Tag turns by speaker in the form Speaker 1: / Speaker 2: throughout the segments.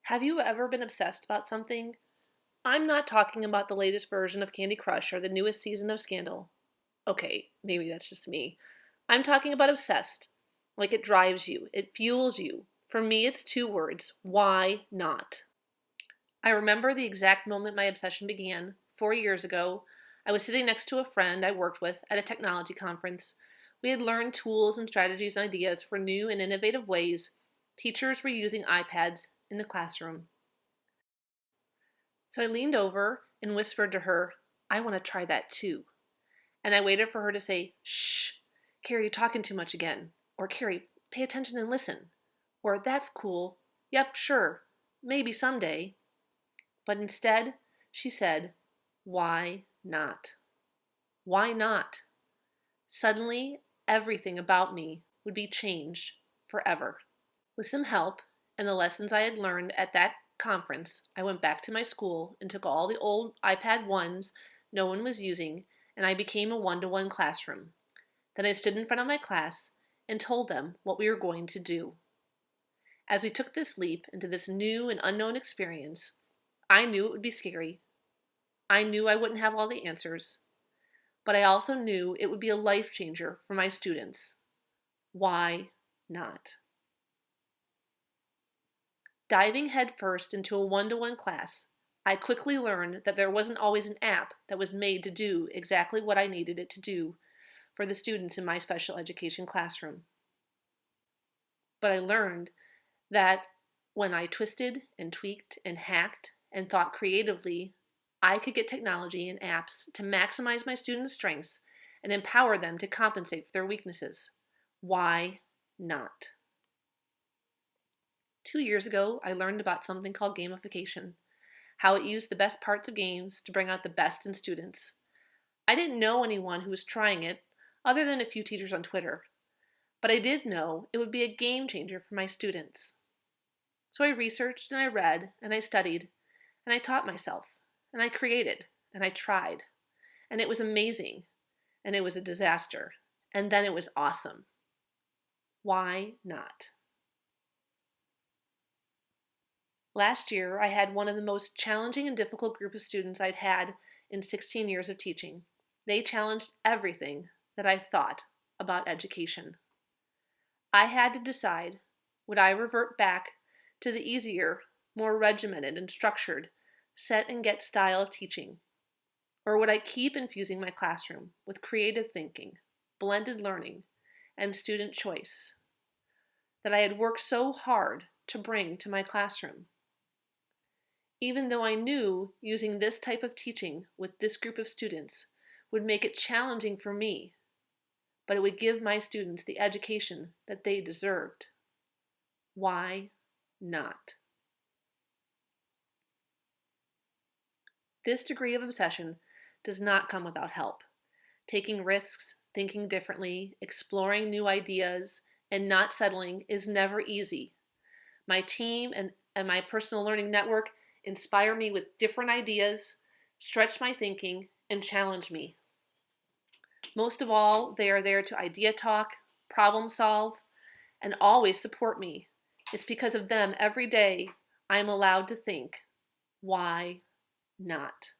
Speaker 1: Have you ever been obsessed about something? I'm not talking about the latest version of Candy Crush or the newest season of Scandal. Okay, maybe that's just me. I'm talking about obsessed. Like it drives you, it fuels you. For me, it's two words: why not? I remember the exact moment my obsession began. 4 years ago, I was sitting next to a friend I worked with at a technology conference. We had learned tools and strategies and ideas for new and innovative ways teachers were using iPads in the classroom. So I leaned over and whispered to her, "I want to try that too." And I waited for her to say, "Shh, Carrie, you're talking too much again." Or, "Carrie, pay attention and listen." Or, "That's cool. Yep, sure. Maybe someday." But instead, she said, "Why not? Why not?" Suddenly, everything about me would be changed forever. With some help and the lessons I had learned at that conference, I went back to my school and took all the old iPad 1s no one was using, and I became a one-to-one classroom. Then I stood in front of my class and told them what we were going to do. As we took this leap into this new and unknown experience, I knew it would be scary. I knew I wouldn't have all the answers, but I also knew it would be a life changer for my students. Why not? Diving headfirst into a one-to-one class, I quickly learned that there wasn't always an app that was made to do exactly what I needed it to do for the students in my special education classroom. But I learned that when I twisted and tweaked and hacked and thought creatively, I could get technology and apps to maximize my students' strengths and empower them to compensate for their weaknesses. Why not? 2 years ago, I learned about something called gamification, how it used the best parts of games to bring out the best in students. I didn't know anyone who was trying it, other than a few teachers on Twitter, but I did know it would be a game changer for my students. So I researched and I read and I studied and I taught myself and I created and I tried. And it was amazing and it was a disaster. And then it was awesome. Why not? Last year, I had one of the most challenging and difficult group of students I'd had in 16 years of teaching. They challenged everything that I thought about education. I had to decide, would I revert back to the easier, more regimented and structured, set and get style of teaching? Or would I keep infusing my classroom with creative thinking, blended learning, and student choice that I had worked so hard to bring to my classroom? Even though I knew using this type of teaching with this group of students would make it challenging for me, but it would give my students the education that they deserved. Why not? This degree of obsession does not come without help. Taking risks, thinking differently, exploring new ideas, and not settling is never easy. My team and my personal learning network inspire me with different ideas, stretch my thinking, and challenge me. Most of all, they are there to idea talk, problem solve, and always support me. It's because of them every day I am allowed to think, why not?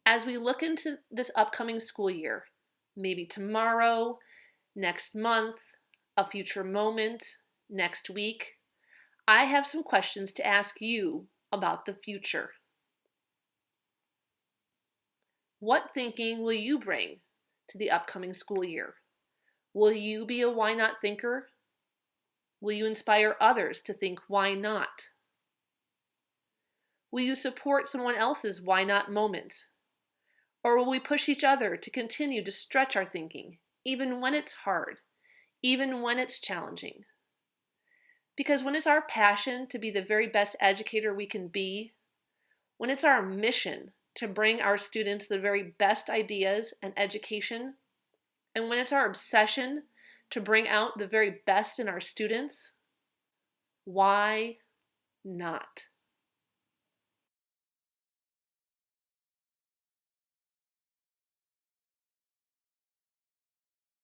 Speaker 1: As we look into this upcoming school year, maybe tomorrow, next month, a future moment, next week, I have some questions to ask you about the future. What thinking will you bring to the upcoming school year? Will you be a why not thinker? Will you inspire others to think why not? Will you support someone else's why not moment? Or will we push each other to continue to stretch our thinking, even when it's hard, even when it's challenging? Because when it's our passion to be the very best educator we can be, when it's our mission to bring our students the very best ideas and education, and when it's our obsession to bring out the very best in our students, why not?